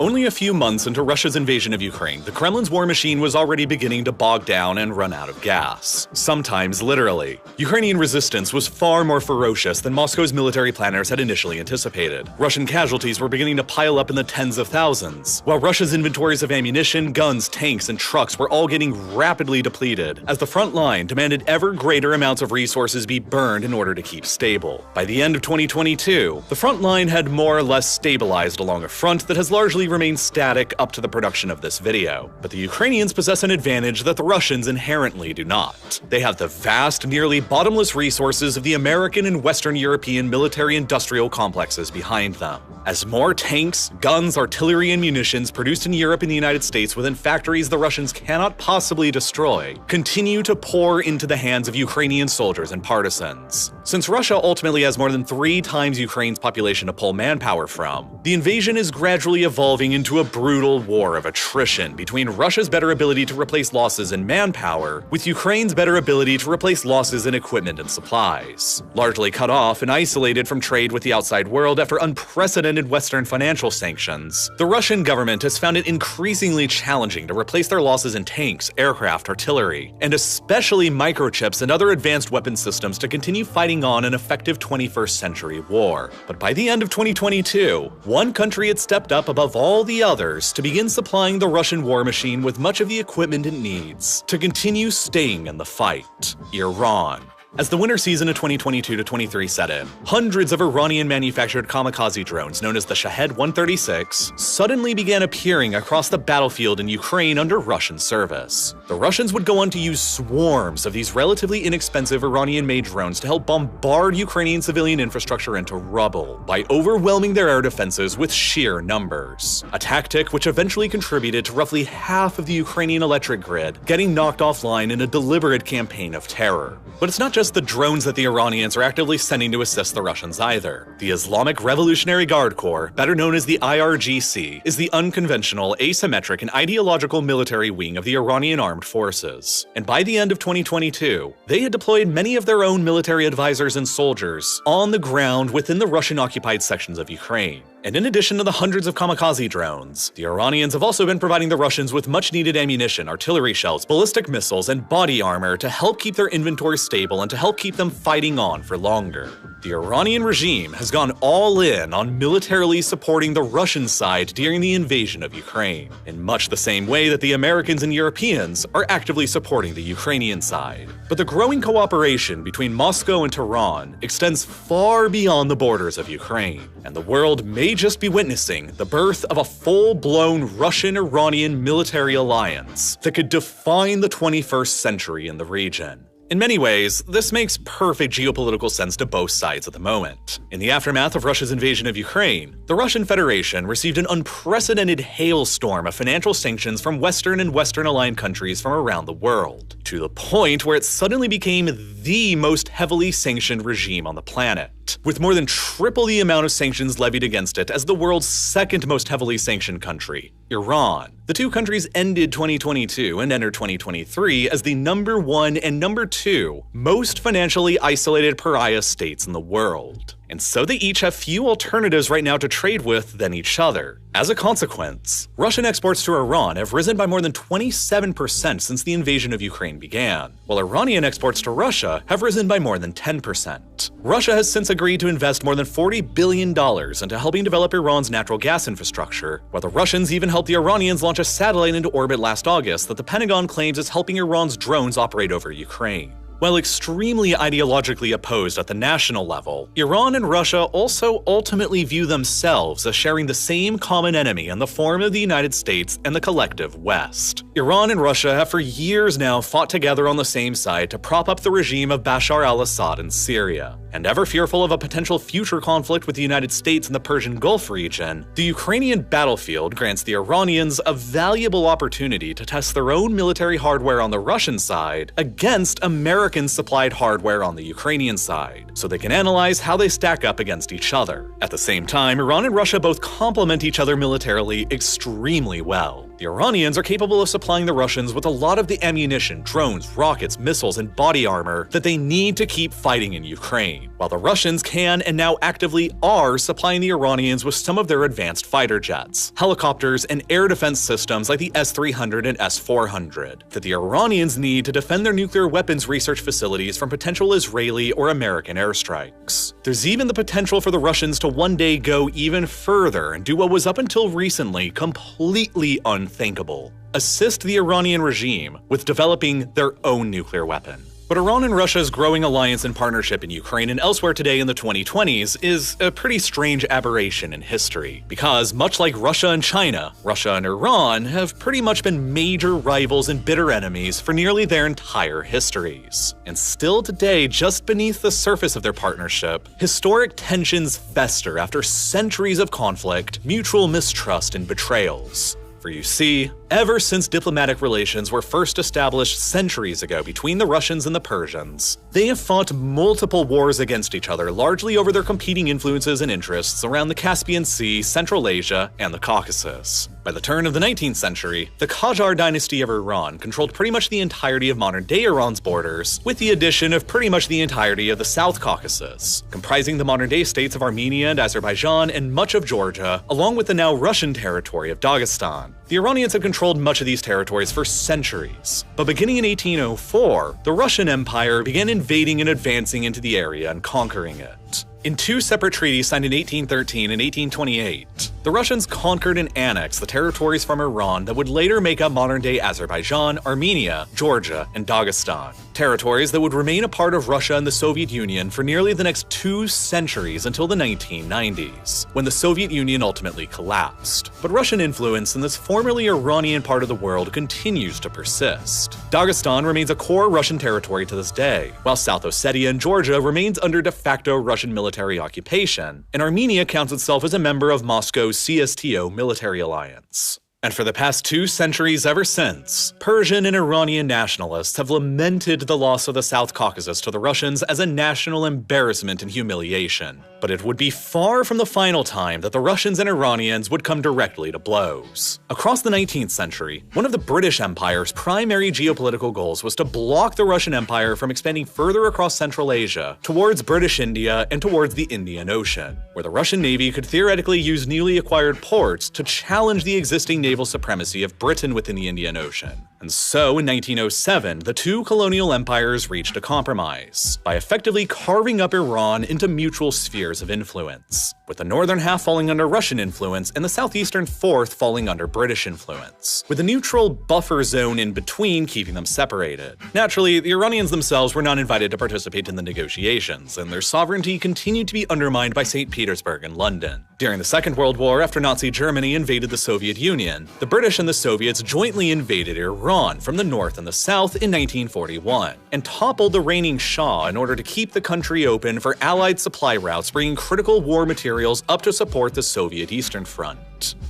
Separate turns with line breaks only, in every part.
Only a few months into Russia's invasion of Ukraine, the Kremlin's war machine was already beginning to bog down and run out of gas. Sometimes literally. Ukrainian resistance was far more ferocious than Moscow's military planners had initially anticipated. Russian casualties were beginning to pile up in the tens of thousands, while Russia's inventories of ammunition, guns, tanks, and trucks were all getting rapidly depleted, as the front line demanded ever greater amounts of resources be burned in order to keep stable. By the end of 2022, the front line had more or less stabilized along a front that has largely remain static up to the production of this video. But the Ukrainians possess an advantage that the Russians inherently do not. They have the vast, nearly bottomless resources of the American and Western European military-industrial complexes behind them. As more tanks, guns, artillery, and munitions produced in Europe and the United States within factories the Russians cannot possibly destroy continue to pour into the hands of Ukrainian soldiers and partisans. Since Russia ultimately has more than 3 times Ukraine's population to pull manpower from, the invasion is gradually evolving into a brutal war of attrition between Russia's better ability to replace losses in manpower with Ukraine's better ability to replace losses in equipment and supplies. Largely cut off and isolated from trade with the outside world after unprecedented Western financial sanctions, the Russian government has found it increasingly challenging to replace their losses in tanks, aircraft, artillery, and especially microchips and other advanced weapon systems to continue fighting on an effective 21st century war. But by the end of 2022, one country had stepped up above all the others to begin supplying the Russian war machine with much of the equipment it needs to continue staying in the fight: Iran. As the winter season of 2022-23 set in, hundreds of Iranian-manufactured kamikaze drones known as the Shahed-136 suddenly began appearing across the battlefield in Ukraine under Russian service. The Russians would go on to use swarms of these relatively inexpensive Iranian-made drones to help bombard Ukrainian civilian infrastructure into rubble by overwhelming their air defenses with sheer numbers. A tactic which eventually contributed to roughly half of the Ukrainian electric grid getting knocked offline in a deliberate campaign of terror. But it's not just the drones that the Iranians are actively sending to assist the Russians either. The Islamic Revolutionary Guard Corps, better known as the IRGC, is the unconventional, asymmetric, and ideological military wing of the Iranian armed forces. And by the end of 2022, they had deployed many of their own military advisors and soldiers on the ground within the Russian-occupied sections of Ukraine. And in addition to the hundreds of kamikaze drones, the Iranians have also been providing the Russians with much-needed ammunition, artillery shells, ballistic missiles, and body armor to help keep their inventory stable and to help keep them fighting on for longer. The Iranian regime has gone all in on militarily supporting the Russian side during the invasion of Ukraine, in much the same way that the Americans and Europeans are actively supporting the Ukrainian side. But the growing cooperation between Moscow and Tehran extends far beyond the borders of Ukraine, and the world may just be witnessing the birth of a full-blown Russian-Iranian military alliance that could define the 21st century in the region. In many ways, this makes perfect geopolitical sense to both sides at the moment. In the aftermath of Russia's invasion of Ukraine, the Russian Federation received an unprecedented hailstorm of financial sanctions from Western and Western-aligned countries from around the world, to the point where it suddenly became the most heavily sanctioned regime on the planet, with more than triple the amount of sanctions levied against it as the world's second most heavily sanctioned country, Iran. The two countries ended 2022 and entered 2023 as the number 1 and number 2 most financially isolated pariah states in the world. And so they each have few alternatives right now to trade with than each other. As a consequence, Russian exports to Iran have risen by more than 27% since the invasion of Ukraine began, while Iranian exports to Russia have risen by more than 10%. Russia has since agreed to invest more than $40 billion into helping develop Iran's natural gas infrastructure, while the Russians even helped the Iranians launch a satellite into orbit last August that the Pentagon claims is helping Iran's drones operate over Ukraine. While extremely ideologically opposed at the national level, Iran and Russia also ultimately view themselves as sharing the same common enemy in the form of the United States and the collective West. Iran and Russia have for years now fought together on the same side to prop up the regime of Bashar al-Assad in Syria. And ever fearful of a potential future conflict with the United States in the Persian Gulf region, the Ukrainian battlefield grants the Iranians a valuable opportunity to test their own military hardware on the Russian side against American-supplied hardware on the Ukrainian side, so they can analyze how they stack up against each other. At the same time, Iran and Russia both complement each other militarily extremely well. The Iranians are capable of supplying the Russians with a lot of the ammunition, drones, rockets, missiles, and body armor that they need to keep fighting in Ukraine, while the Russians can and now actively are supplying the Iranians with some of their advanced fighter jets, helicopters, and air defense systems like the S-300 and S-400 that the Iranians need to defend their nuclear weapons research facilities from potential Israeli or American airstrikes. There's even the potential for the Russians to one day go even further and do what was up until recently completely unthinkable: assist the Iranian regime with developing their own nuclear weapon. But Iran and Russia's growing alliance and partnership in Ukraine and elsewhere today in the 2020s is a pretty strange aberration in history, because much like Russia and China, Russia and Iran have pretty much been major rivals and bitter enemies for nearly their entire histories. And still today, just beneath the surface of their partnership, historic tensions fester after centuries of conflict, mutual mistrust, and betrayals. For you see, ever since diplomatic relations were first established centuries ago between the Russians and the Persians, they have fought multiple wars against each other, largely over their competing influences and interests around the Caspian Sea, Central Asia, and the Caucasus. By the turn of the 19th century, the Qajar dynasty of Iran controlled pretty much the entirety of modern-day Iran's borders, with the addition of pretty much the entirety of the South Caucasus, comprising the modern-day states of Armenia and Azerbaijan and much of Georgia, along with the now Russian territory of Dagestan. The Iranians had controlled much of these territories for centuries, but beginning in 1804, the Russian Empire began invading and advancing into the area and conquering it. In two separate treaties signed in 1813 and 1828, the Russians conquered and annexed the territories from Iran that would later make up modern-day Azerbaijan, Armenia, Georgia, and Dagestan. Territories that would remain a part of Russia and the Soviet Union for nearly the next 2 centuries until the 1990s, when the Soviet Union ultimately collapsed. But Russian influence in this formerly Iranian part of the world continues to persist. Dagestan remains a core Russian territory to this day, while South Ossetia and Georgia remains under de facto Russian military occupation, and Armenia counts itself as a member of Moscow's CSTO military alliance. And for the past 2 centuries ever since, Persian and Iranian nationalists have lamented the loss of the South Caucasus to the Russians as a national embarrassment and humiliation. But it would be far from the final time that the Russians and Iranians would come directly to blows. Across the 19th century, one of the British Empire's primary geopolitical goals was to block the Russian Empire from expanding further across Central Asia, towards British India and towards the Indian Ocean, where the Russian Navy could theoretically use newly acquired ports to challenge the existing naval supremacy of Britain within the Indian Ocean. And so, in 1907, the two colonial empires reached a compromise by effectively carving up Iran into mutual spheres of influence, with the northern half falling under Russian influence and the southeastern fourth falling under British influence, with a neutral buffer zone in between keeping them separated. Naturally, the Iranians themselves were not invited to participate in the negotiations, and their sovereignty continued to be undermined by St. Petersburg and London. During the Second World War, after Nazi Germany invaded the Soviet Union, the British and the Soviets jointly invaded Iran from the north and the south in 1941, and toppled the reigning Shah in order to keep the country open for Allied supply routes bringing critical war materials up to support the Soviet Eastern Front.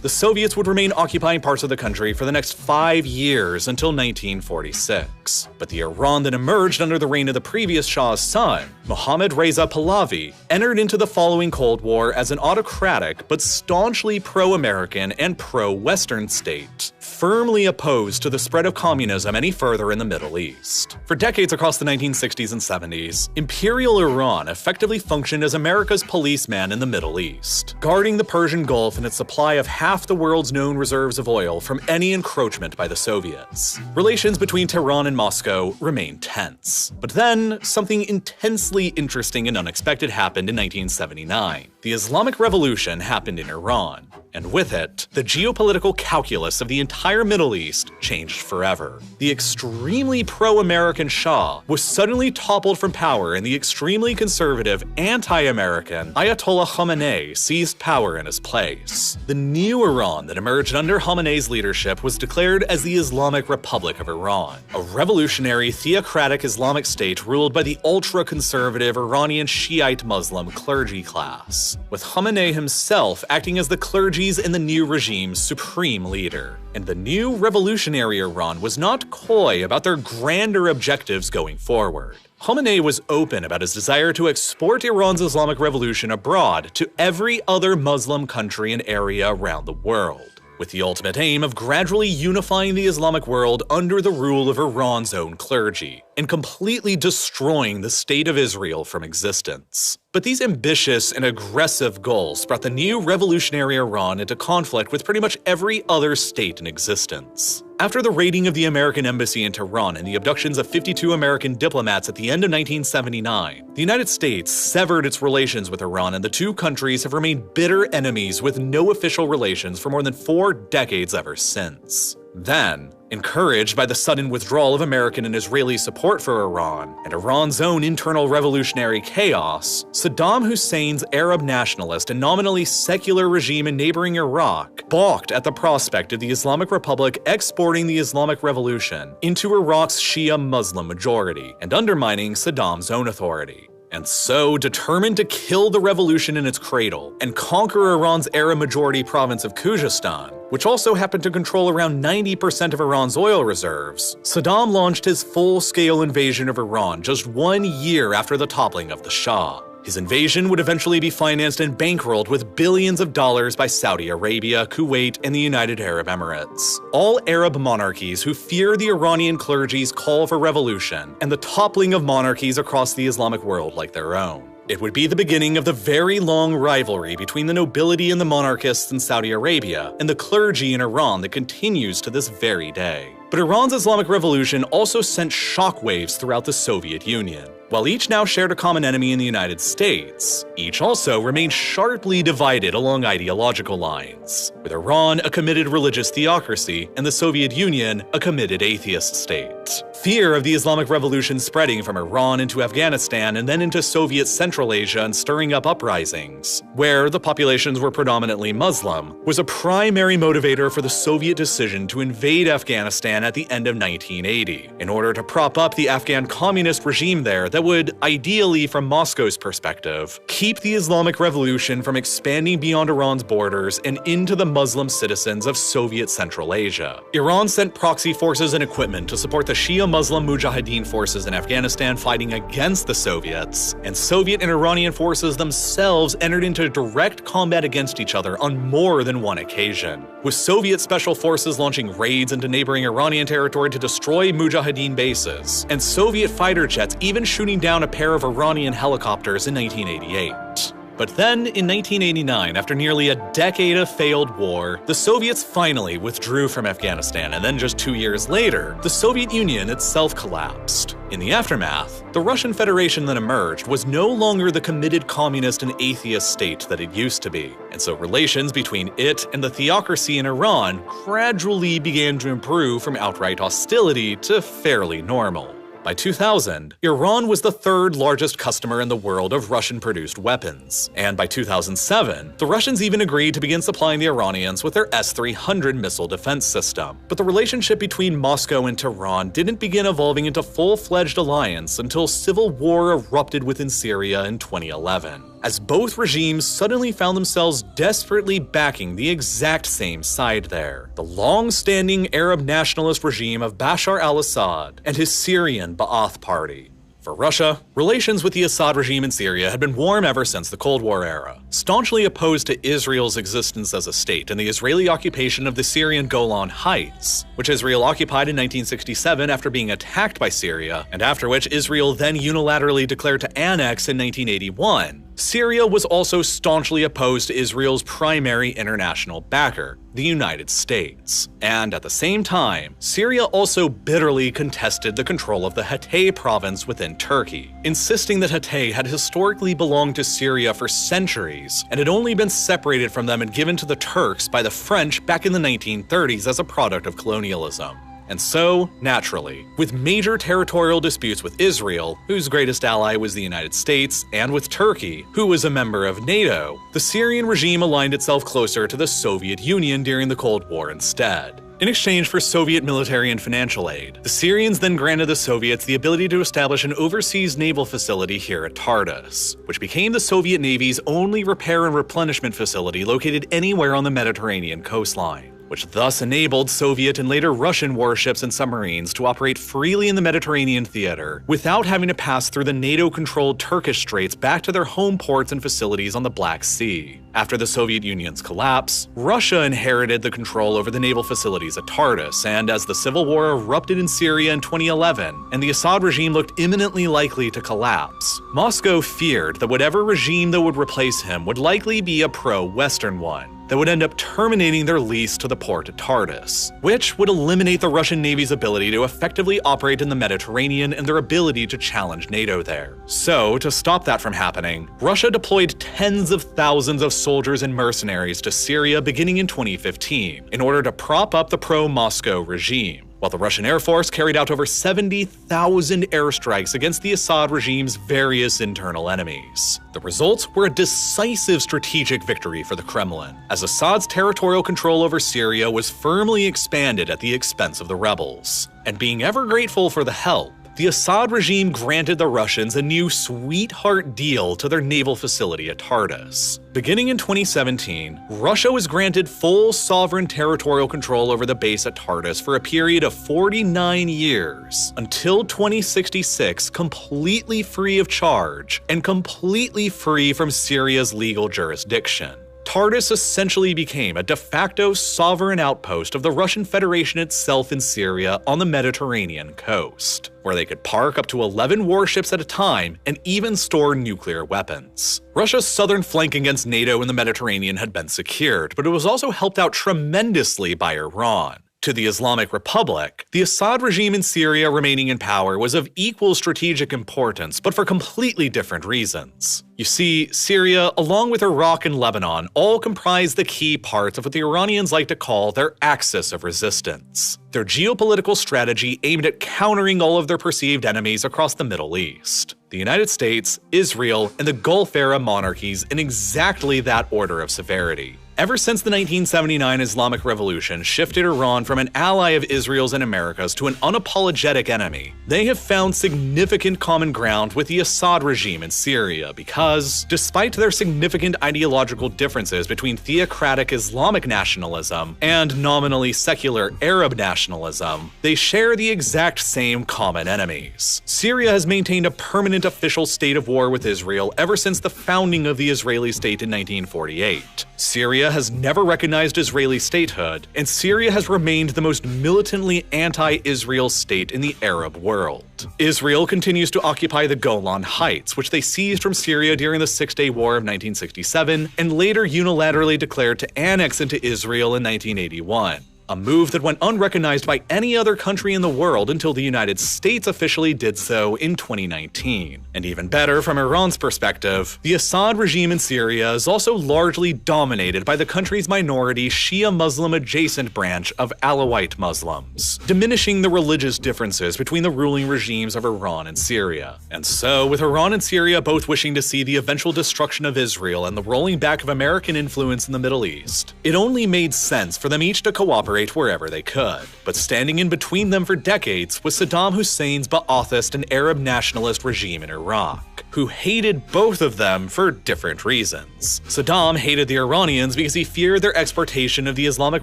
The Soviets would remain occupying parts of the country for the next 5 years until 1946. But the Iran that emerged under the reign of the previous Shah's son, Mohammad Reza Pahlavi, entered into the following Cold War as an autocratic but staunchly pro-American and pro-Western state, firmly opposed to the spread of communism any further in the Middle East. For decades across the 1960s and 70s, Imperial Iran effectively functioned as America's policeman in the Middle East, guarding the Persian Gulf and its supply of half the world's known reserves of oil from any encroachment by the Soviets. Relations between Tehran and Moscow remained tense. But then, something intensely interesting and unexpected happened in 1979. The Islamic Revolution happened in Iran, and with it, the geopolitical calculus of the entire Middle East changed forever. The extremely pro-American Shah was suddenly toppled from power, and the extremely conservative, anti-American Ayatollah Khamenei seized power in his place. The new Iran that emerged under Khamenei's leadership was declared as the Islamic Republic of Iran, a revolutionary, theocratic Islamic state ruled by the ultra-conservative Iranian Shiite Muslim clergy class, with Khamenei himself acting as the clergy's and the new regime's supreme leader. And the new revolutionary Iran was not coy about their grander objectives going forward. Khamenei was open about his desire to export Iran's Islamic Revolution abroad to every other Muslim country and area around the world. with the ultimate aim of gradually unifying the Islamic world under the rule of Iran's own clergy, and completely destroying the State of Israel from existence. But these ambitious and aggressive goals brought the new revolutionary Iran into conflict with pretty much every other state in existence. After the raiding of the American embassy in Tehran and the abductions of 52 American diplomats at the end of 1979, the United States severed its relations with Iran, and the two countries have remained bitter enemies with no official relations for more than 4 decades ever since. Then, encouraged by the sudden withdrawal of American and Israeli support for Iran, and Iran's own internal revolutionary chaos, Saddam Hussein's Arab nationalist and nominally secular regime in neighboring Iraq balked at the prospect of the Islamic Republic exporting the Islamic Revolution into Iraq's Shia Muslim majority and undermining Saddam's own authority. And so, determined to kill the revolution in its cradle and conquer Iran's Arab-majority province of Khuzestan, which also happened to control around 90% of Iran's oil reserves, Saddam launched his full-scale invasion of Iran just 1 year after the toppling of the Shah. His invasion would eventually be financed and bankrolled with billions of dollars by Saudi Arabia, Kuwait, and the United Arab Emirates. All Arab monarchies who fear the Iranian clergy's call for revolution and the toppling of monarchies across the Islamic world like their own. It would be the beginning of the very long rivalry between the nobility and the monarchists in Saudi Arabia and the clergy in Iran that continues to this very day. But Iran's Islamic Revolution also sent shockwaves throughout the Soviet Union. While each now shared a common enemy in the United States, each also remained sharply divided along ideological lines, with Iran a committed religious theocracy and the Soviet Union a committed atheist state. Fear of the Islamic Revolution spreading from Iran into Afghanistan and then into Soviet Central Asia and stirring up uprisings, where the populations were predominantly Muslim, was a primary motivator for the Soviet decision to invade Afghanistan at the end of 1980, in order to prop up the Afghan communist regime there that would, ideally from Moscow's perspective, keep the Islamic Revolution from expanding beyond Iran's borders and into the Muslim citizens of Soviet Central Asia. Iran sent proxy forces and equipment to support the Shia Muslim Mujahideen forces in Afghanistan fighting against the Soviets, and Soviet and Iranian forces themselves entered into direct combat against each other on more than one occasion, with Soviet special forces launching raids into neighboring Iranian territory to destroy Mujahideen bases, and Soviet fighter jets even shooting down a pair of Iranian helicopters in 1988. But then, in 1989, after nearly a decade of failed war, the Soviets finally withdrew from Afghanistan, and then just 2 years later, the Soviet Union itself collapsed. In the aftermath, the Russian Federation that emerged was no longer the committed communist and atheist state that it used to be, and so relations between it and the theocracy in Iran gradually began to improve from outright hostility to fairly normal. By 2000, Iran was the 3rd largest customer in the world of Russian-produced weapons, and by 2007, the Russians even agreed to begin supplying the Iranians with their S-300 missile defense system. But the relationship between Moscow and Tehran didn't begin evolving into full-fledged alliance until civil war erupted within Syria in 2011. As both regimes suddenly found themselves desperately backing the exact same side there, the long-standing Arab nationalist regime of Bashar al-Assad and his Syrian Ba'ath Party. For Russia, relations with the Assad regime in Syria had been warm ever since the Cold War era. Staunchly opposed to Israel's existence as a state and the Israeli occupation of the Syrian Golan Heights, which Israel occupied in 1967 after being attacked by Syria, and after which Israel then unilaterally declared to annex in 1981, Syria was also staunchly opposed to Israel's primary international backer, the United States. And at the same time, Syria also bitterly contested the control of the Hatay province within Turkey, insisting that Hatay had historically belonged to Syria for centuries and had only been separated from them and given to the Turks by the French back in the 1930s as a product of colonialism. And so, naturally, with major territorial disputes with Israel, whose greatest ally was the United States, and with Turkey, who was a member of NATO, the Syrian regime aligned itself closer to the Soviet Union during the Cold War instead. In exchange for Soviet military and financial aid, the Syrians then granted the Soviets the ability to establish an overseas naval facility here at Tartus, which became the Soviet Navy's only repair and replenishment facility located anywhere on the Mediterranean coastline, which thus enabled Soviet and later Russian warships and submarines to operate freely in the Mediterranean theater without having to pass through the NATO-controlled Turkish straits back to their home ports and facilities on the Black Sea. After the Soviet Union's collapse, Russia inherited the control over the naval facilities at Tartus, and as the civil war erupted in Syria in 2011 and the Assad regime looked imminently likely to collapse, Moscow feared that whatever regime that would replace him would likely be a pro-Western one that would end up terminating their lease to the port at Tartus, which would eliminate the Russian Navy's ability to effectively operate in the Mediterranean and their ability to challenge NATO there. So, to stop that from happening, Russia deployed tens of thousands of soldiers and mercenaries to Syria beginning in 2015 in order to prop up the pro-Moscow regime, while the Russian Air Force carried out over 70,000 airstrikes against the Assad regime's various internal enemies. The results were a decisive strategic victory for the Kremlin, as Assad's territorial control over Syria was firmly expanded at the expense of the rebels. And being ever grateful for the help, the Assad regime granted the Russians a new sweetheart deal to their naval facility at Tartus. Beginning in 2017, Russia was granted full sovereign territorial control over the base at Tartus for a period of 49 years, until 2066, completely free of charge and completely free from Syria's legal jurisdiction. Tartus essentially became a de facto sovereign outpost of the Russian Federation itself in Syria on the Mediterranean coast, where they could park up to 11 warships at a time and even store nuclear weapons. Russia's southern flank against NATO in the Mediterranean had been secured, but it was also helped out tremendously by Iran. To the Islamic Republic, the Assad regime in Syria remaining in power was of equal strategic importance, but for completely different reasons. You see, Syria, along with Iraq and Lebanon, all comprise the key parts of what the Iranians like to call their axis of resistance, their geopolitical strategy aimed at countering all of their perceived enemies across the Middle East: the United States, Israel, and the Gulf-era monarchies in exactly that order of severity. Ever since the 1979 Islamic Revolution shifted Iran from an ally of Israel's and America's to an unapologetic enemy, they have found significant common ground with the Assad regime in Syria because, despite their significant ideological differences between theocratic Islamic nationalism and nominally secular Arab nationalism, they share the exact same common enemies. Syria has maintained a permanent official state of war with Israel ever since the founding of the Israeli state in 1948. Syria has never recognized Israeli statehood, and Syria has remained the most militantly anti-Israel state in the Arab world. Israel continues to occupy the Golan Heights, which they seized from Syria during the Six-Day War of 1967, and later unilaterally declared to annex into Israel in 1981. A move that went unrecognized by any other country in the world until the United States officially did so in 2019. And even better, from Iran's perspective, the Assad regime in Syria is also largely dominated by the country's minority Shia Muslim adjacent branch of Alawite Muslims, diminishing the religious differences between the ruling regimes of Iran and Syria. And so, with Iran and Syria both wishing to see the eventual destruction of Israel and the rolling back of American influence in the Middle East, it only made sense for them each to cooperate wherever they could. But standing in between them for decades was Saddam Hussein's Ba'athist and Arab nationalist regime in Iraq, who hated both of them for different reasons. Saddam hated the Iranians because he feared their exportation of the Islamic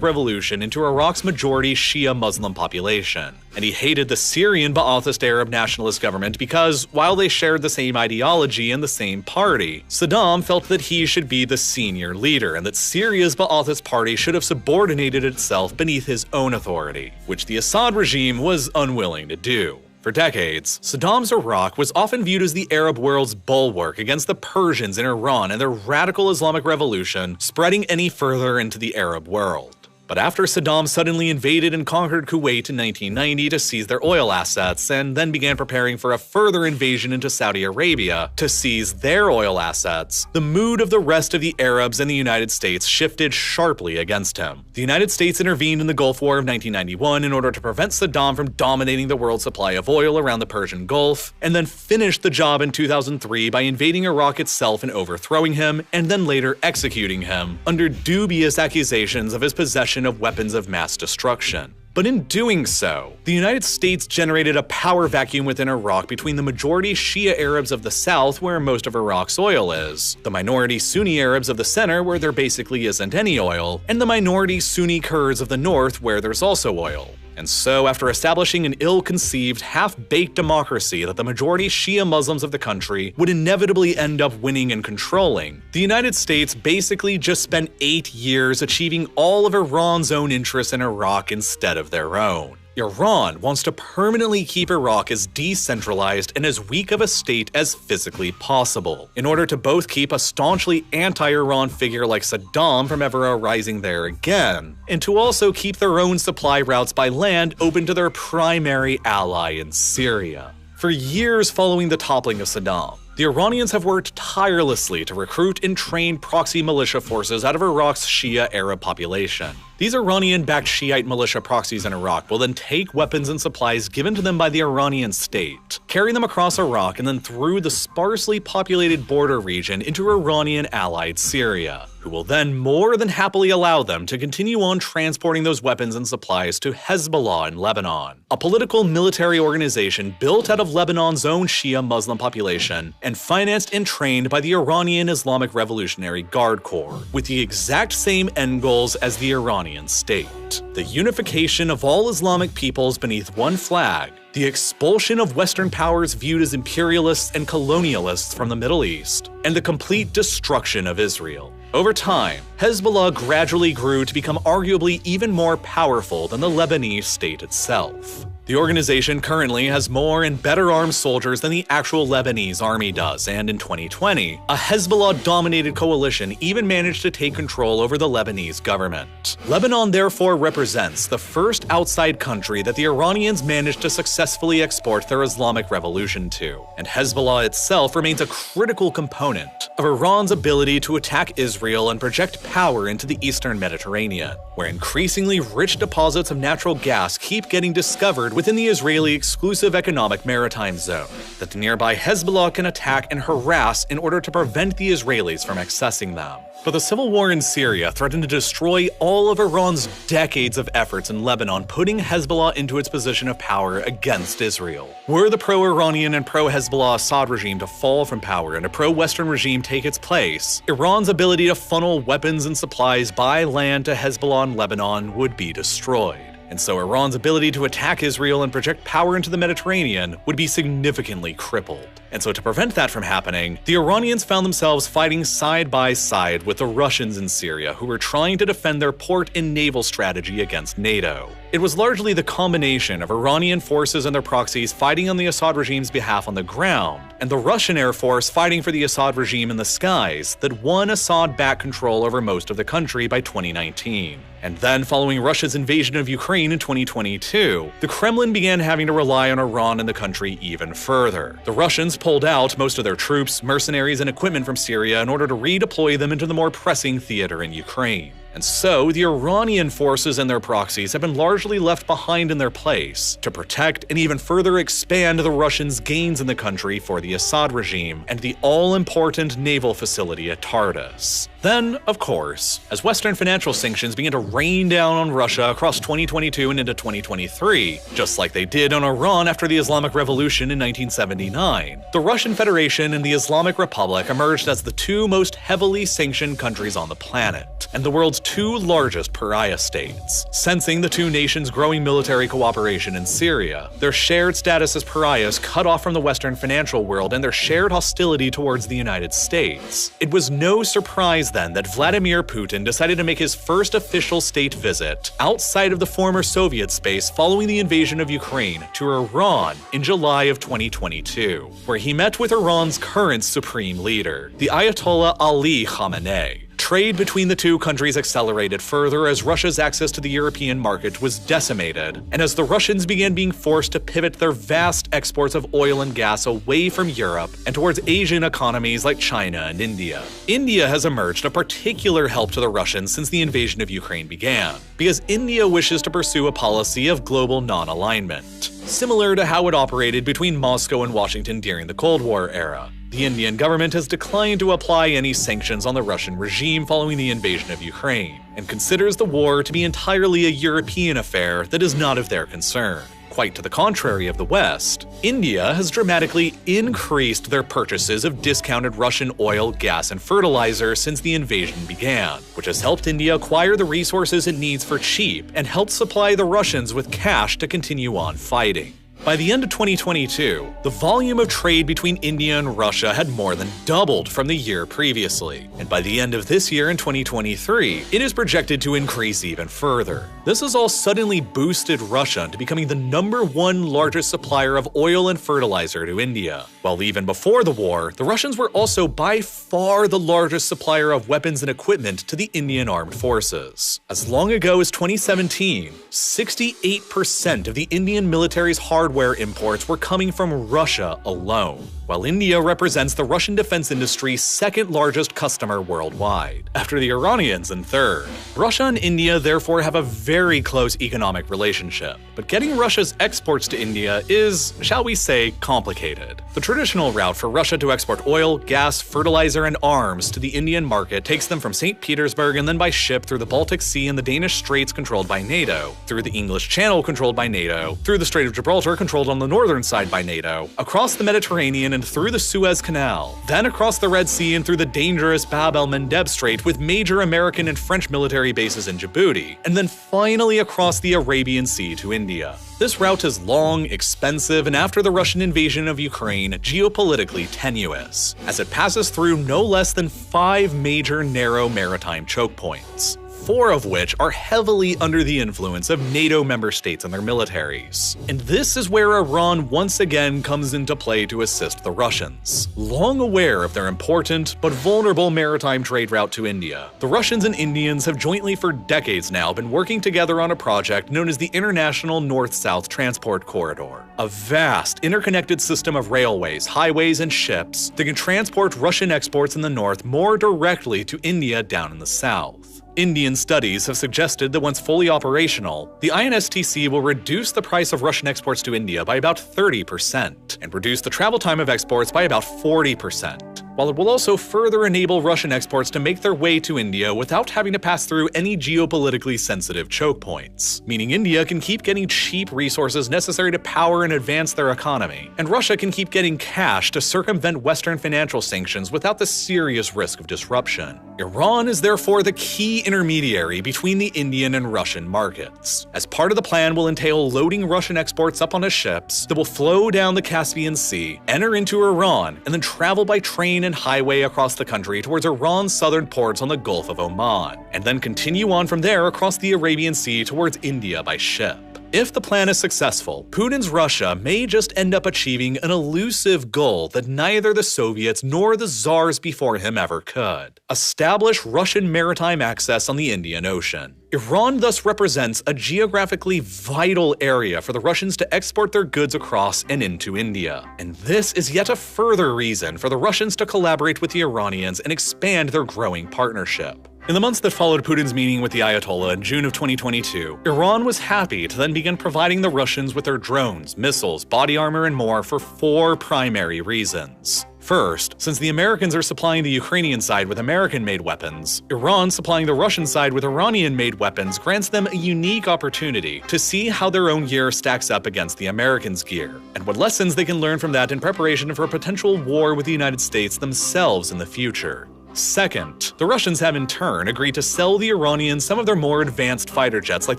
Revolution into Iraq's majority Shia Muslim population. And he hated the Syrian Ba'athist Arab nationalist government because, while they shared the same ideology and the same party, Saddam felt that he should be the senior leader and that Syria's Ba'athist party should have subordinated itself beneath his own authority, which the Assad regime was unwilling to do. For decades, Saddam's Iraq was often viewed as the Arab world's bulwark against the Persians in Iran and their radical Islamic revolution spreading any further into the Arab world. But after Saddam suddenly invaded and conquered Kuwait in 1990 to seize their oil assets, and then began preparing for a further invasion into Saudi Arabia to seize their oil assets, the mood of the rest of the Arabs and the United States shifted sharply against him. The United States intervened in the Gulf War of 1991 in order to prevent Saddam from dominating the world's supply of oil around the Persian Gulf, and then finished the job in 2003 by invading Iraq itself and overthrowing him, and then later executing him, under dubious accusations of his possession of weapons of mass destruction. But in doing so, the United States generated a power vacuum within Iraq between the majority Shia Arabs of the south, where most of Iraq's oil is, the minority Sunni Arabs of the center, where there basically isn't any oil, and the minority Sunni Kurds of the north, where there's also oil. And so, after establishing an ill-conceived, half-baked democracy that the majority Shia Muslims of the country would inevitably end up winning and controlling, the United States basically just spent 8 years achieving all of Iran's own interests in Iraq instead of their own. Iran wants to permanently keep Iraq as decentralized and as weak of a state as physically possible, in order to both keep a staunchly anti-Iran figure like Saddam from ever arising there again, and to also keep their own supply routes by land open to their primary ally in Syria. For years following the toppling of Saddam, the Iranians have worked tirelessly to recruit and train proxy militia forces out of Iraq's Shia Arab population. These Iranian-backed Shiite militia proxies in Iraq will then take weapons and supplies given to them by the Iranian state, carry them across Iraq and then through the sparsely populated border region into Iranian-allied Syria, who will then more than happily allow them to continue on transporting those weapons and supplies to Hezbollah in Lebanon, a political military organization built out of Lebanon's own Shia Muslim population and financed and trained by the Iranian Islamic Revolutionary Guard Corps, with the exact same end goals as the Iranian state: the unification of all Islamic peoples beneath one flag, the expulsion of Western powers viewed as imperialists and colonialists from the Middle East, and the complete destruction of Israel. Over time, Hezbollah gradually grew to become arguably even more powerful than the Lebanese state itself. The organization currently has more and better armed soldiers than the actual Lebanese army does, and in 2020, a Hezbollah-dominated coalition even managed to take control over the Lebanese government. Lebanon therefore represents the first outside country that the Iranians managed to successfully export their Islamic revolution to, and Hezbollah itself remains a critical component of Iran's ability to attack Israel and project power into the eastern Mediterranean, where increasingly rich deposits of natural gas keep getting discovered within the Israeli exclusive economic maritime zone that the nearby Hezbollah can attack and harass in order to prevent the Israelis from accessing them. But the civil war in Syria threatened to destroy all of Iran's decades of efforts in Lebanon, putting Hezbollah into its position of power against Israel. Were the pro-Iranian and pro-Hezbollah Assad regime to fall from power and a pro-Western regime take its place, Iran's ability to funnel weapons and supplies by land to Hezbollah in Lebanon would be destroyed. And so Iran's ability to attack Israel and project power into the Mediterranean would be significantly crippled. And so to prevent that from happening, the Iranians found themselves fighting side by side with the Russians in Syria, who were trying to defend their port and naval strategy against NATO. It was largely the combination of Iranian forces and their proxies fighting on the Assad regime's behalf on the ground, and the Russian Air Force fighting for the Assad regime in the skies, that won Assad back control over most of the country by 2019. And then, following Russia's invasion of Ukraine in 2022, the Kremlin began having to rely on Iran in the country even further. The Russians pulled out most of their troops, mercenaries, and equipment from Syria in order to redeploy them into the more pressing theater in Ukraine. And so, the Iranian forces and their proxies have been largely left behind in their place to protect and even further expand the Russians' gains in the country for the Assad regime and the all-important naval facility at Tartus. Then, of course, as Western financial sanctions began to rain down on Russia across 2022 and into 2023, just like they did on Iran after the Islamic Revolution in 1979, the Russian Federation and the Islamic Republic emerged as the two most heavily sanctioned countries on the planet, and the world's two largest pariah states. Sensing the two nations' growing military cooperation in Syria, their shared status as pariahs cut off from the Western financial world, and their shared hostility towards the United States, it was no surprise then that Vladimir Putin decided to make his first official state visit outside of the former Soviet space following the invasion of Ukraine to Iran in July of 2022, where he met with Iran's current supreme leader, the Ayatollah Ali Khamenei. Trade between the two countries accelerated further as Russia's access to the European market was decimated, and as the Russians began being forced to pivot their vast exports of oil and gas away from Europe and towards Asian economies like China and India. India has emerged a particular help to the Russians since the invasion of Ukraine began, because India wishes to pursue a policy of global non-alignment, similar to how it operated between Moscow and Washington during the Cold War era. The Indian government has declined to apply any sanctions on the Russian regime following the invasion of Ukraine, and considers the war to be entirely a European affair that is not of their concern. Quite to the contrary of the West, India has dramatically increased their purchases of discounted Russian oil, gas, and fertilizer since the invasion began, which has helped India acquire the resources it needs for cheap and helped supply the Russians with cash to continue on fighting. By the end of 2022, the volume of trade between India and Russia had more than doubled from the year previously, and by the end of this year in 2023, it is projected to increase even further. This has all suddenly boosted Russia into becoming the #1 largest supplier of oil and fertilizer to India. While even before the war, the Russians were also by far the largest supplier of weapons and equipment to the Indian armed forces. As long ago as 2017, 68% of the Indian military's hardware imports were coming from Russia alone, while India represents the Russian defense industry's second largest customer worldwide, after the Iranians in third. Russia and India therefore have a very close economic relationship, but getting Russia's exports to India is, shall we say, complicated. The traditional route for Russia to export oil, gas, fertilizer, and arms to the Indian market takes them from St. Petersburg and then by ship through the Baltic Sea and the Danish Straits controlled by NATO, through the English Channel controlled by NATO, through the Strait of Gibraltar controlled on the northern side by NATO, across the Mediterranean and through the Suez Canal, then across the Red Sea and through the dangerous Bab el-Mandeb Strait with major American and French military bases in Djibouti, and then finally across the Arabian Sea to India. This route is long, expensive, and after the Russian invasion of Ukraine, geopolitically tenuous, as it passes through no less than 5 major narrow maritime choke points, 4 of which are heavily under the influence of NATO member states and their militaries. And this is where Iran once again comes into play to assist the Russians. Long aware of their important but vulnerable maritime trade route to India, the Russians and Indians have jointly for decades now been working together on a project known as the International North-South Transport Corridor, a vast interconnected system of railways, highways, and ships that can transport Russian exports in the north more directly to India down in the south. Indian studies have suggested that once fully operational, the INSTC will reduce the price of Russian exports to India by about 30% and reduce the travel time of exports by about 40%. While it will also further enable Russian exports to make their way to India without having to pass through any geopolitically sensitive choke points, meaning India can keep getting cheap resources necessary to power and advance their economy, and Russia can keep getting cash to circumvent Western financial sanctions without the serious risk of disruption. Iran is therefore the key intermediary between the Indian and Russian markets, as part of the plan will entail loading Russian exports up onto ships that will flow down the Caspian Sea, enter into Iran, and then travel by train and highway across the country towards Iran's southern ports on the Gulf of Oman, and then continue on from there across the Arabian Sea towards India by ship. If the plan is successful, Putin's Russia may just end up achieving an elusive goal that neither the Soviets nor the Tsars before him ever could: establish Russian maritime access on the Indian Ocean. Iran thus represents a geographically vital area for the Russians to export their goods across and into India. And this is yet a further reason for the Russians to collaborate with the Iranians and expand their growing partnership. In the months that followed Putin's meeting with the Ayatollah in June of 2022, Iran was happy to then begin providing the Russians with their drones, missiles, body armor, and more for 4 primary reasons. First, since the Americans are supplying the Ukrainian side with American-made weapons, Iran supplying the Russian side with Iranian-made weapons grants them a unique opportunity to see how their own gear stacks up against the Americans' gear, and what lessons they can learn from that in preparation for a potential war with the United States themselves in the future. Second, the Russians have in turn agreed to sell the Iranians some of their more advanced fighter jets like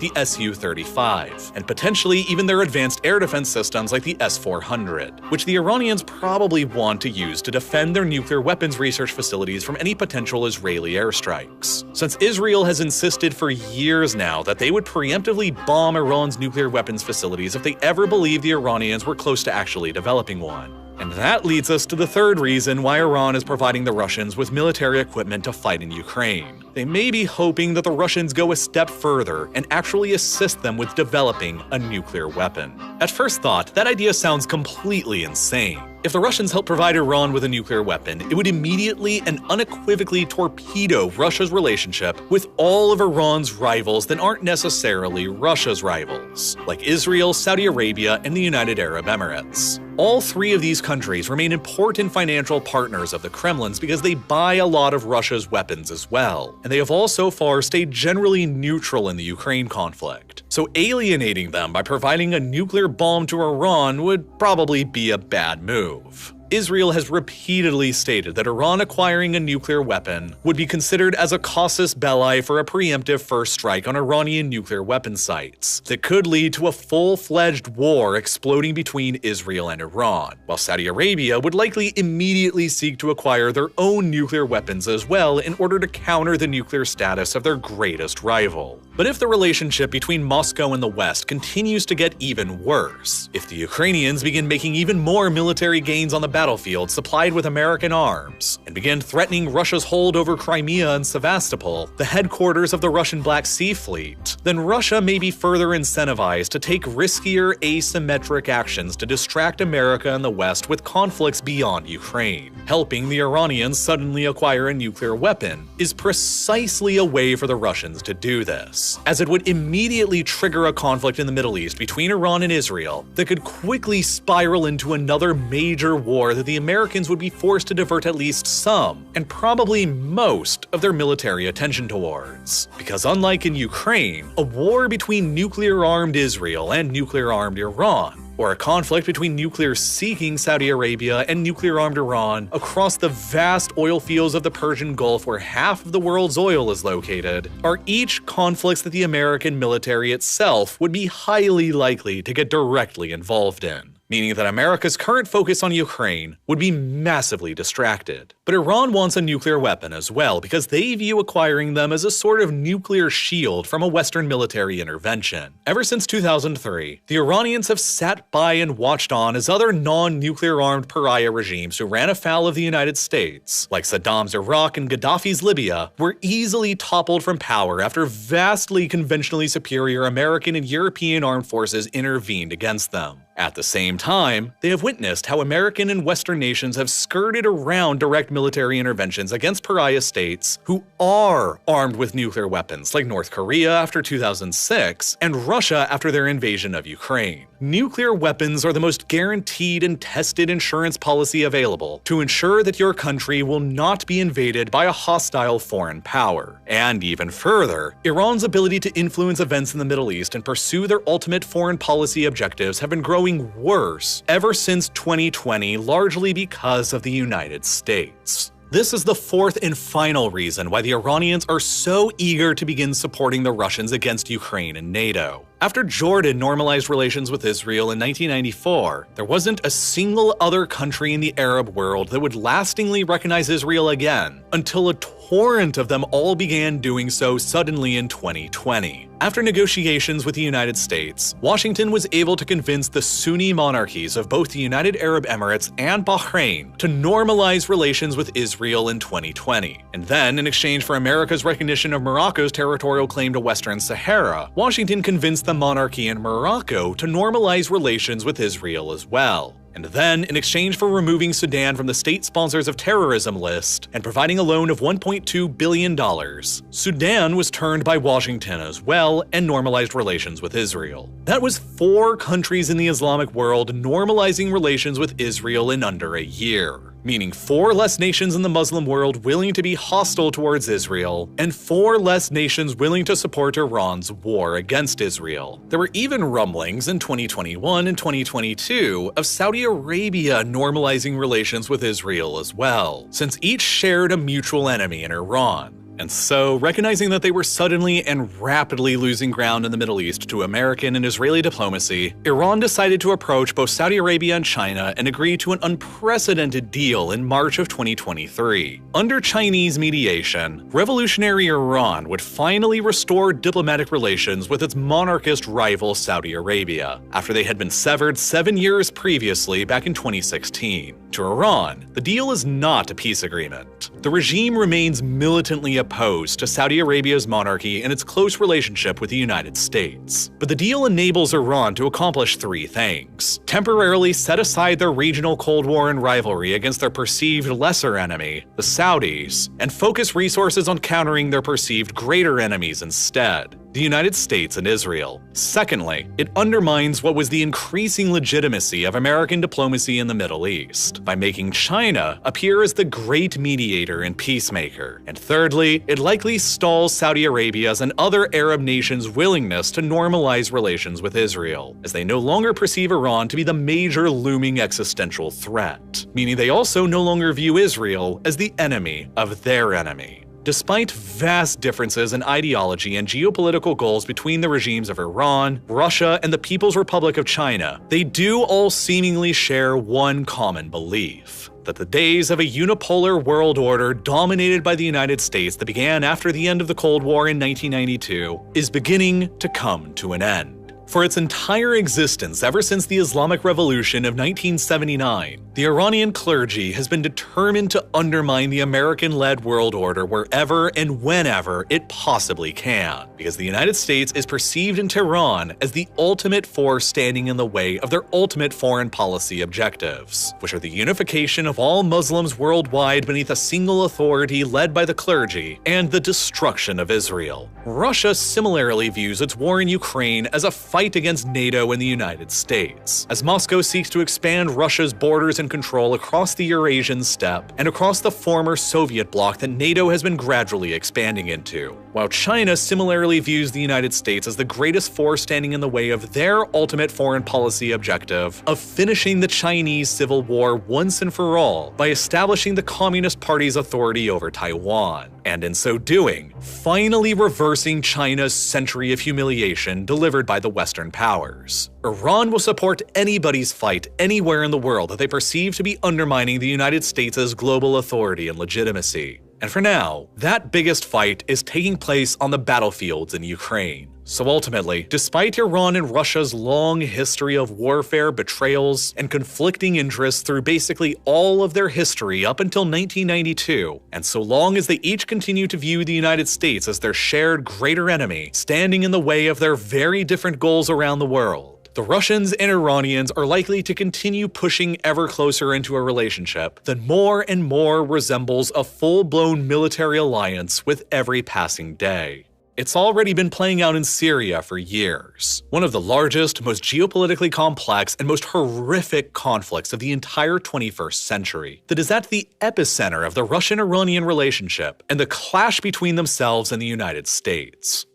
the Su-35, and potentially even their advanced air defense systems like the S-400, which the Iranians probably want to use to defend their nuclear weapons research facilities from any potential Israeli airstrikes. Since Israel has insisted for years now that they would preemptively bomb Iran's nuclear weapons facilities if they ever believed the Iranians were close to actually developing one. And that leads us to the third reason why Iran is providing the Russians with military equipment to fight in Ukraine. They may be hoping that the Russians go a step further and actually assist them with developing a nuclear weapon. At first thought, that idea sounds completely insane. If the Russians help provide Iran with a nuclear weapon, it would immediately and unequivocally torpedo Russia's relationship with all of Iran's rivals that aren't necessarily Russia's rivals, like Israel, Saudi Arabia, and the United Arab Emirates. All three of these countries remain important financial partners of the Kremlin's because they buy a lot of Russia's weapons as well, and they have all so far stayed generally neutral in the Ukraine conflict. So alienating them by providing a nuclear bomb to Iran would probably be a bad move. Israel has repeatedly stated that Iran acquiring a nuclear weapon would be considered as a casus belli for a preemptive first strike on Iranian nuclear weapon sites that could lead to a full-fledged war exploding between Israel and Iran, while Saudi Arabia would likely immediately seek to acquire their own nuclear weapons as well in order to counter the nuclear status of their greatest rival. But if the relationship between Moscow and the West continues to get even worse, if the Ukrainians begin making even more military gains on the battlefield supplied with American arms, and begin threatening Russia's hold over Crimea and Sevastopol, the headquarters of the Russian Black Sea Fleet, then Russia may be further incentivized to take riskier asymmetric actions to distract America and the West with conflicts beyond Ukraine. Helping the Iranians suddenly acquire a nuclear weapon is precisely a way for the Russians to do this, as it would immediately trigger a conflict in the Middle East between Iran and Israel that could quickly spiral into another major war that the Americans would be forced to divert at least some, and probably most, of their military attention towards. Because unlike in Ukraine, a war between nuclear-armed Israel and nuclear-armed Iran, or a conflict between nuclear-seeking Saudi Arabia and nuclear-armed Iran across the vast oil fields of the Persian Gulf where half of the world's oil is located, are each conflicts that the American military itself would be highly likely to get directly involved in, meaning that America's current focus on Ukraine would be massively distracted. But Iran wants a nuclear weapon as well because they view acquiring them as a sort of nuclear shield from a Western military intervention. Ever since 2003, the Iranians have sat by and watched on as other non-nuclear armed pariah regimes who ran afoul of the United States, like Saddam's Iraq and Gaddafi's Libya, were easily toppled from power after vastly conventionally superior American and European armed forces intervened against them. At the same time, they have witnessed how American and Western nations have skirted around direct military interventions against pariah states who are armed with nuclear weapons, like North Korea after 2006 and Russia after their invasion of Ukraine. Nuclear weapons are the most guaranteed and tested insurance policy available to ensure that your country will not be invaded by a hostile foreign power. And even further, Iran's ability to influence events in the Middle East and pursue their ultimate foreign policy objectives have been growing worse ever since 2020, largely because of the United States. This is the fourth and final reason why the Iranians are so eager to begin supporting the Russians against Ukraine and NATO. After Jordan normalized relations with Israel in 1994, there wasn't a single other country in the Arab world that would lastingly recognize Israel again, until a torrent of them all began doing so suddenly in 2020. After negotiations with the United States, Washington was able to convince the Sunni monarchies of both the United Arab Emirates and Bahrain to normalize relations with Israel in 2020. And then, in exchange for America's recognition of Morocco's territorial claim to Western Sahara, Washington convinced the monarchy in Morocco to normalize relations with Israel as well. And then, in exchange for removing Sudan from the state sponsors of terrorism list and providing a loan of $1.2 billion, Sudan was turned by Washington as well and normalized relations with Israel. That was 4 countries in the Islamic world normalizing relations with Israel in under a year, meaning 4 less nations in the Muslim world willing to be hostile towards Israel, and 4 less nations willing to support Iran's war against Israel. There were even rumblings in 2021 and 2022 of Saudi Arabia normalizing relations with Israel as well, since each shared a mutual enemy in Iran. And so, recognizing that they were suddenly and rapidly losing ground in the Middle East to American and Israeli diplomacy, Iran decided to approach both Saudi Arabia and China and agree to an unprecedented deal in March of 2023. Under Chinese mediation, revolutionary Iran would finally restore diplomatic relations with its monarchist rival Saudi Arabia, after they had been severed 7 years previously back in 2016. To Iran, the deal is not a peace agreement. The regime remains militantly opposed opposed to Saudi Arabia's monarchy and its close relationship with the United States. But the deal enables Iran to accomplish three things: temporarily set aside their regional Cold War and rivalry against their perceived lesser enemy, the Saudis, and focus resources on countering their perceived greater enemies instead, the United States and Israel. Secondly, it undermines what was the increasing legitimacy of American diplomacy in the Middle East by making China appear as the great mediator and peacemaker. And thirdly, it likely stalls Saudi Arabia's and other Arab nations' willingness to normalize relations with Israel, as they no longer perceive Iran to be the major looming existential threat, meaning they also no longer view Israel as the enemy of their enemy. Despite vast differences in ideology and geopolitical goals between the regimes of Iran, Russia, and the People's Republic of China, they do all seemingly share one common belief: that the days of a unipolar world order dominated by the United States that began after the end of the Cold War in 1992 is beginning to come to an end. For its entire existence ever since the Islamic Revolution of 1979, the Iranian clergy has been determined to undermine the American-led world order wherever and whenever it possibly can, because the United States is perceived in Tehran as the ultimate force standing in the way of their ultimate foreign policy objectives, which are the unification of all Muslims worldwide beneath a single authority led by the clergy, and the destruction of Israel. Russia similarly views its war in Ukraine as a fight against NATO and the United States, as Moscow seeks to expand Russia's borders and control across the Eurasian steppe and across the former Soviet bloc that NATO has been gradually expanding into, while China similarly views the United States as the greatest force standing in the way of their ultimate foreign policy objective of finishing the Chinese Civil War once and for all by establishing the Communist Party's authority over Taiwan, and in so doing, finally reversing China's century of humiliation delivered by the Western powers. Iran will support anybody's fight anywhere in the world that they perceive to be undermining the United States' global authority and legitimacy. And for now, that biggest fight is taking place on the battlefields in Ukraine. So ultimately, despite Iran and Russia's long history of warfare, betrayals, and conflicting interests through basically all of their history up until 1992, and so long as they each continue to view the United States as their shared greater enemy, standing in the way of their very different goals around the world, the Russians and Iranians are likely to continue pushing ever closer into a relationship that more and more resembles a full-blown military alliance with every passing day. It's already been playing out in Syria for years, one of the largest, most geopolitically complex, and most horrific conflicts of the entire 21st century, that is at the epicenter of the Russian-Iranian relationship and the clash between themselves and the United States.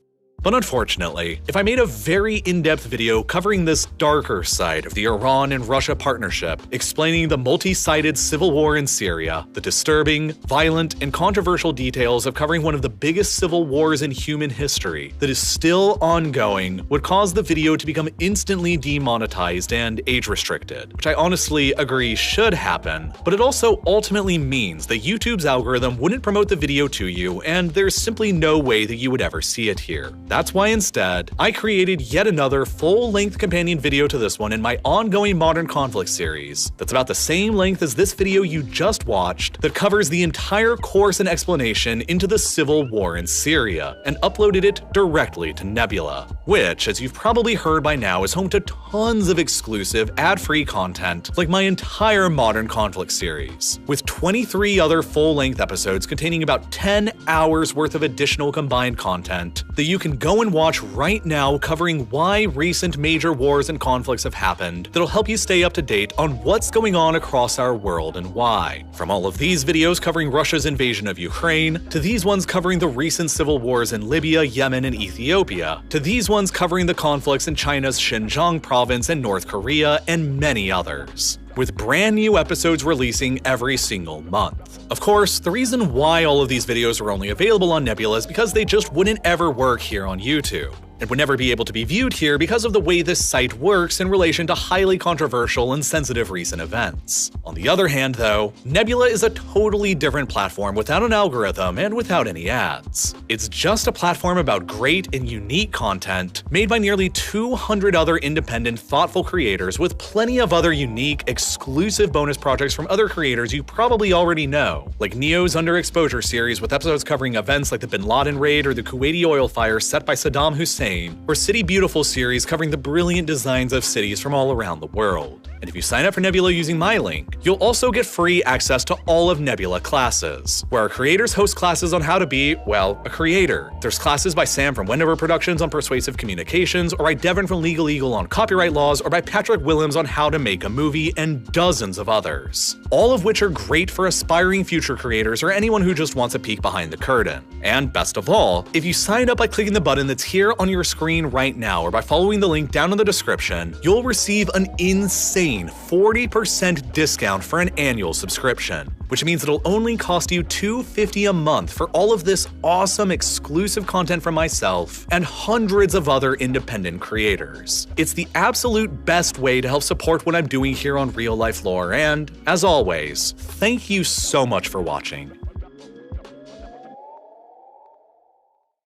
But unfortunately, if I made a very in-depth video covering this darker side of the Iran and Russia partnership, explaining the multi-sided civil war in Syria, the disturbing, violent, and controversial details of covering one of the biggest civil wars in human history that is still ongoing, would cause the video to become instantly demonetized and age-restricted, which I honestly agree should happen, but it also ultimately means that YouTube's algorithm wouldn't promote the video to you, and there's simply no way that you would ever see it here. That's why instead, I created yet another full-length companion video to this one in my ongoing Modern Conflict series that's about the same length as this video you just watched, that covers the entire course and explanation into the civil war in Syria, and uploaded it directly to Nebula, which, as you've probably heard by now, is home to tons of exclusive ad-free content like my entire Modern Conflict series, with 23 other full-length episodes containing about 10 hours worth of additional combined content that you can go and watch right now, covering why recent major wars and conflicts have happened that'll help you stay up to date on what's going on across our world and why. From all of these videos covering Russia's invasion of Ukraine, to these ones covering the recent civil wars in Libya, Yemen, and Ethiopia, to these ones covering the conflicts in China's Xinjiang province and North Korea, and many others, with brand new episodes releasing every single month. Of course, the reason why all of these videos are only available on Nebula is because they just wouldn't ever work here on YouTube. It would never be able to be viewed here because of the way this site works in relation to highly controversial and sensitive recent events. On the other hand, though, Nebula is a totally different platform without an algorithm and without any ads. It's just a platform about great and unique content made by nearly 200 other independent, thoughtful creators with plenty of other unique, exclusive bonus projects from other creators you probably already know, like Neo's Underexposure series with episodes covering events like the Bin Laden raid or the Kuwaiti oil fire set by Saddam Hussein, or City Beautiful series covering the brilliant designs of cities from all around the world. And if you sign up for Nebula using my link, you'll also get free access to all of Nebula classes, where our creators host classes on how to be, well, a creator. There's classes by Sam from Wendover Productions on persuasive communications, or by Devin from Legal Eagle on copyright laws, or by Patrick Willems on how to make a movie, and dozens of others. All of which are great for aspiring future creators or anyone who just wants a peek behind the curtain. And best of all, if you sign up by clicking the button that's here on your screen right now or by following the link down in the description, you'll receive an insane 40% discount for an annual subscription, which means it'll only cost you $250 a month for all of this awesome exclusive content from myself and hundreds of other independent creators. It's the absolute best way to help support what I'm doing here on Real Life Lore, and as always, thank you so much for watching.